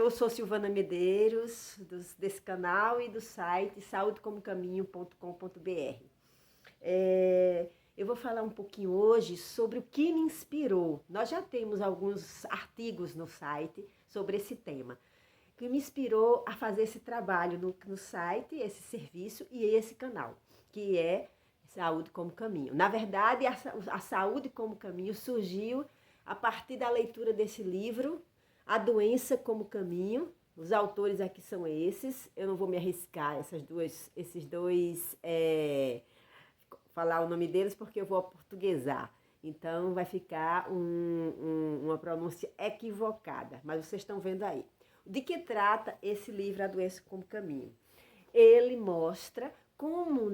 Eu sou Silvana Medeiros, desse canal e do site saudecomocaminho.com.br. Eu vou falar um pouquinho hoje sobre o que me inspirou. Nós já temos alguns artigos no site sobre esse tema, que me inspirou a fazer esse trabalho no site, esse serviço e esse canal, que é Saúde como Caminho. Na verdade, a Saúde como Caminho surgiu a partir da leitura desse livro, A Doença como Caminho. Os autores aqui são esses. Eu não vou me arriscar falar o nome deles porque eu vou aportuguesar. Então vai ficar uma pronúncia equivocada, mas vocês estão vendo aí. De que trata esse livro A Doença como Caminho? Ele mostra como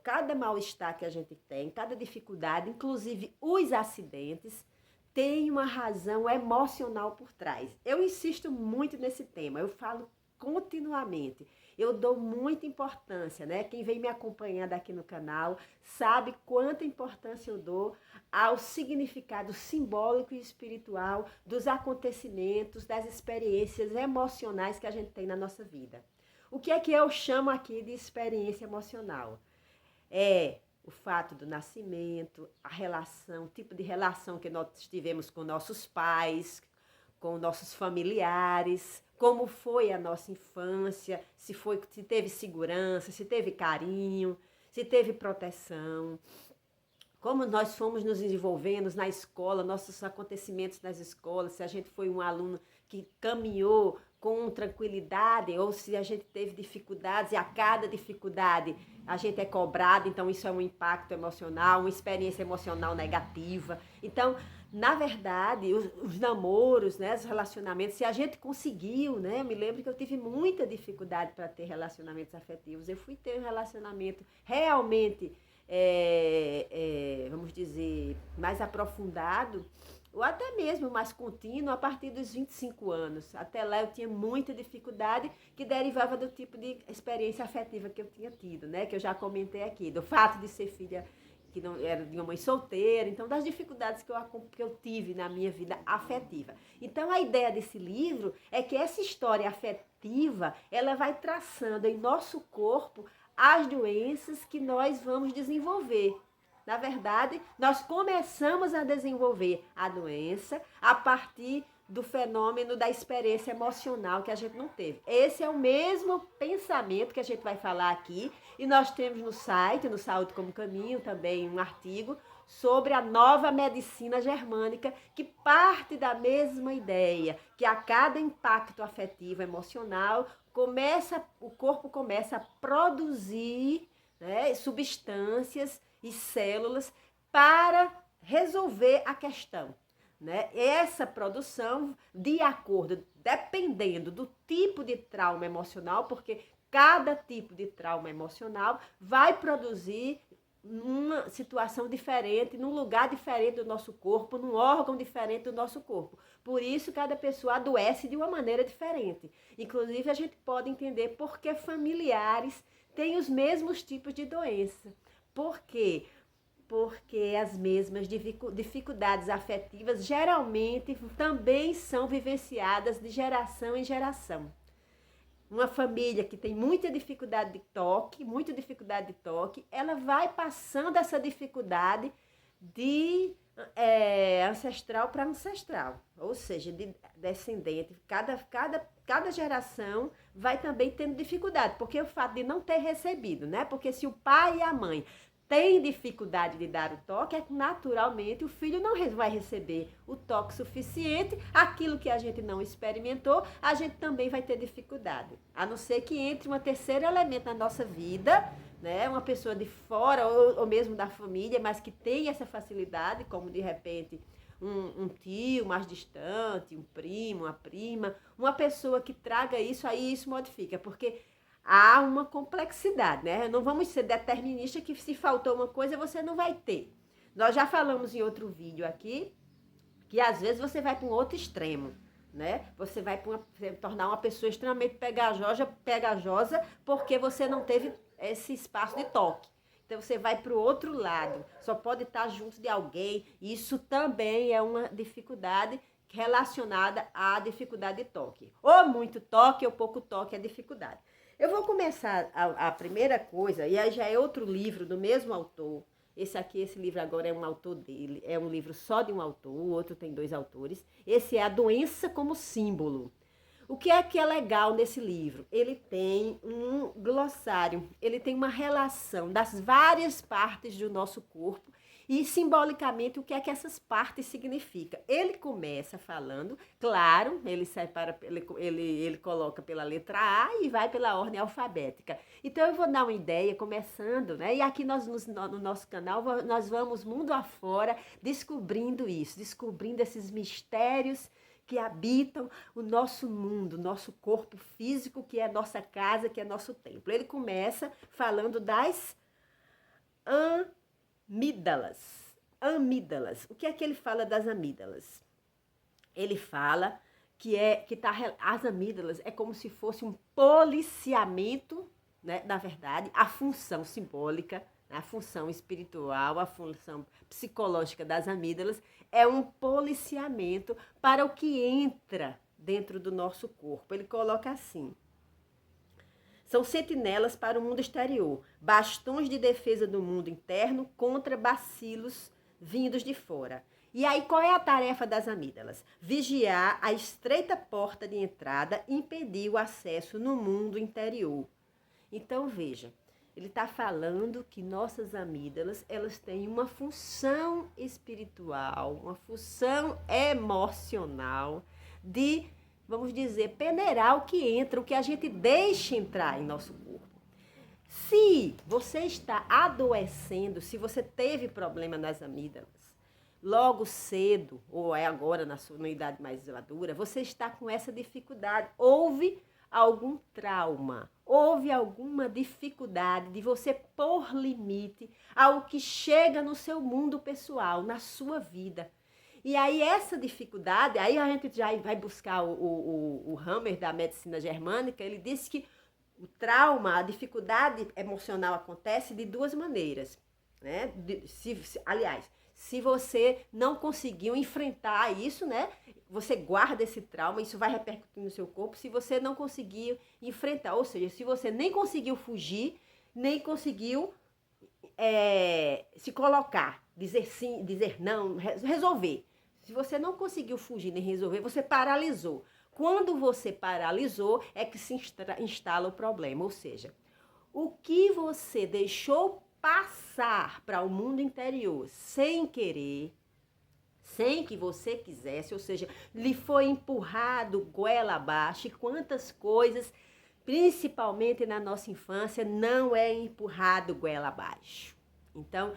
cada mal-estar que a gente tem, cada dificuldade, inclusive os acidentes, tem uma razão emocional por trás. Eu insisto muito nesse tema, eu falo continuamente. Eu dou muita importância, né? Quem vem me acompanhando aqui no canal sabe quanta importância eu dou ao significado simbólico e espiritual dos acontecimentos, das experiências emocionais que a gente tem na nossa vida. O que é que eu chamo aqui de experiência emocional? É o fato do nascimento, a relação, o tipo de relação que nós tivemos com nossos pais, com nossos familiares, como foi a nossa infância, se teve segurança, se teve carinho, se teve proteção, como nós fomos nos desenvolvendo na escola, nossos acontecimentos nas escolas, se a gente foi um aluno que caminhou com tranquilidade ou se a gente teve dificuldades e a cada dificuldade a gente é cobrado, então isso é um impacto emocional, uma experiência emocional negativa. Então, na verdade, os namoros, né, os relacionamentos, se a gente conseguiu, né, me lembro que eu tive muita dificuldade para ter relacionamentos afetivos. Eu fui ter um relacionamento realmente, vamos dizer, mais aprofundado, ou até mesmo mais contínuo a partir dos 25 anos. Até lá eu tinha muita dificuldade que derivava do tipo de experiência afetiva que eu tinha tido, né? Que eu já comentei aqui, do fato de ser filha que não era de uma mãe solteira, então das dificuldades que eu tive na minha vida afetiva. Então a ideia desse livro é que essa história afetiva, ela vai traçando em nosso corpo as doenças que nós vamos desenvolver. Na verdade, nós começamos a desenvolver a doença a partir do fenômeno da experiência emocional que a gente não teve. Esse é o mesmo pensamento que a gente vai falar aqui e nós temos no site, no Saúde como Caminho, também um artigo sobre a nova medicina germânica que parte da mesma ideia, que a cada impacto afetivo, emocional, o corpo começa a produzir, né, substâncias e células para resolver a questão, né? Essa produção, dependendo do tipo de trauma emocional, porque cada tipo de trauma emocional vai produzir numa situação diferente, num lugar diferente do nosso corpo, num órgão diferente do nosso corpo. Por isso, cada pessoa adoece de uma maneira diferente. Inclusive, a gente pode entender por que familiares têm os mesmos tipos de doença. Por quê? Porque as mesmas dificuldades afetivas geralmente também são vivenciadas de geração em geração. Uma família que tem muita dificuldade de toque, ela vai passando essa dificuldade de ancestral para ancestral, ou seja, de descendente. Cada geração vai também tendo dificuldade, porque o fato de não ter recebido, né? Porque se o pai e a mãe tem dificuldade de dar o toque, é que naturalmente o filho não vai receber o toque suficiente, aquilo que a gente não experimentou, a gente também vai ter dificuldade. A não ser que entre um terceiro elemento na nossa vida, né, uma pessoa de fora ou mesmo da família, mas que tem essa facilidade, como de repente um tio mais distante, um primo, uma prima, uma pessoa que traga isso, aí isso modifica, porque há uma complexidade, né? Não vamos ser deterministas que se faltou uma coisa você não vai ter. Nós já falamos em outro vídeo aqui que às vezes você vai para um outro extremo, né? Você vai tornar uma pessoa extremamente pegajosa porque você não teve esse espaço de toque. Então você vai para o outro lado, só pode estar junto de alguém. Isso também é uma dificuldade relacionada à dificuldade de toque. Ou muito toque ou pouco toque é dificuldade. Eu vou começar a primeira coisa, e aí já é outro livro do mesmo autor. Esse livro agora é um autor dele, é um livro só de um autor, o outro tem 2 autores. Esse é A Doença como Símbolo. O que é legal nesse livro? Ele tem um glossário, ele tem uma relação das várias partes do nosso corpo e simbolicamente o que é que essas partes significam. Ele começa falando, claro, ele separa, ele coloca pela letra A e vai pela ordem alfabética. Então eu vou dar uma ideia, começando, né? E aqui no nosso canal nós vamos mundo afora descobrindo isso, descobrindo esses mistérios que habitam o nosso mundo, nosso corpo físico, que é nossa casa, que é nosso templo. Ele começa falando das amígdalas. Amígdalas. O que é que ele fala das amígdalas? Ele fala as amígdalas é como se fosse um policiamento, né? Na verdade, a função simbólica, a função espiritual, a função psicológica das amígdalas é um policiamento para o que entra dentro do nosso corpo. Ele coloca assim: são sentinelas para o mundo exterior, bastões de defesa do mundo interno contra bacilos vindos de fora. E aí, qual é a tarefa das amígdalas? Vigiar a estreita porta de entrada e impedir o acesso no mundo interior. Então, veja, ele está falando que nossas amígdalas, elas têm uma função espiritual, uma função emocional de, vamos dizer, peneirar o que entra, o que a gente deixa entrar em nosso corpo. Se você está adoecendo, se você teve problema nas amígdalas, logo cedo, ou é agora na sua idade mais madura, você está com essa dificuldade. Houve algum trauma, houve alguma dificuldade de você pôr limite ao que chega no seu mundo pessoal, na sua vida. E aí essa dificuldade, aí a gente já vai buscar o Hammer da medicina germânica, ele disse que o trauma, a dificuldade emocional acontece de 2 maneiras, né? Aliás, se você não conseguiu enfrentar isso, né? Você guarda esse trauma, isso vai repercutir no seu corpo. Se você não conseguiu enfrentar, ou seja, se você nem conseguiu fugir, nem conseguiu se colocar, dizer sim, dizer não, resolver. Se você não conseguiu fugir nem resolver, você paralisou. Quando você paralisou, é que se instala o problema. Ou seja, o que você deixou passar para o mundo interior sem querer, sem que você quisesse, ou seja, lhe foi empurrado goela abaixo, e quantas coisas, principalmente na nossa infância, não é empurrado goela abaixo. Então,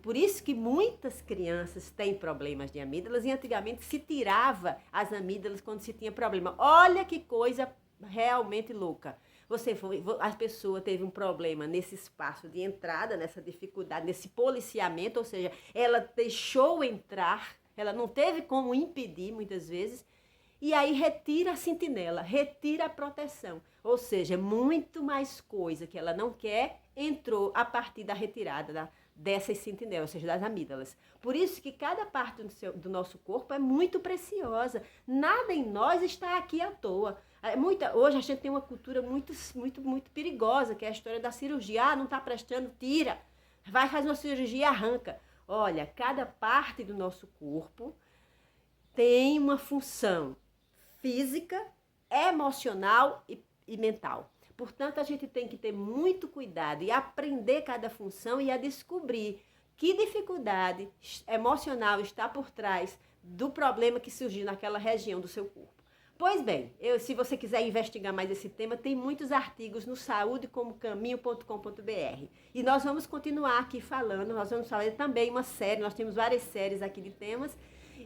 por isso que muitas crianças têm problemas de amígdalas, e antigamente se tirava as amígdalas quando se tinha problema. Olha que coisa realmente louca. A pessoa teve um problema nesse espaço de entrada, nessa dificuldade, nesse policiamento, ou seja, ela deixou entrar, ela não teve como impedir muitas vezes, e aí retira a sentinela, retira a proteção. Ou seja, muito mais coisa que ela não quer entrou a partir da retirada dessas sentinelas, ou seja, das amígdalas. Por isso que cada parte do nosso corpo é muito preciosa. Nada em nós está aqui à toa. Hoje a gente tem uma cultura muito perigosa, que é a história da cirurgia. Ah, não está prestando, tira. Vai fazer uma cirurgia e arranca. Olha, cada parte do nosso corpo tem uma função física, emocional e mental. Portanto, a gente tem que ter muito cuidado e aprender cada função e a descobrir que dificuldade emocional está por trás do problema que surgiu naquela região do seu corpo. Pois bem, se você quiser investigar mais esse tema, tem muitos artigos no saudecomocaminho.com.br. E nós vamos continuar aqui falando, nós vamos fazer também uma série, nós temos várias séries aqui de temas,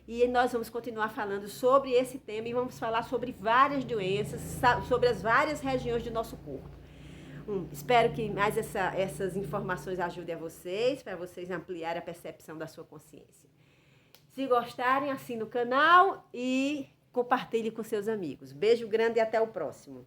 e nós vamos continuar falando sobre esse tema e vamos falar sobre várias doenças, sobre as várias regiões do nosso corpo. Espero que mais essas informações ajudem a vocês, para vocês ampliarem a percepção da sua consciência. Se gostarem, assine o canal e compartilhe com seus amigos. Beijo grande e até o próximo.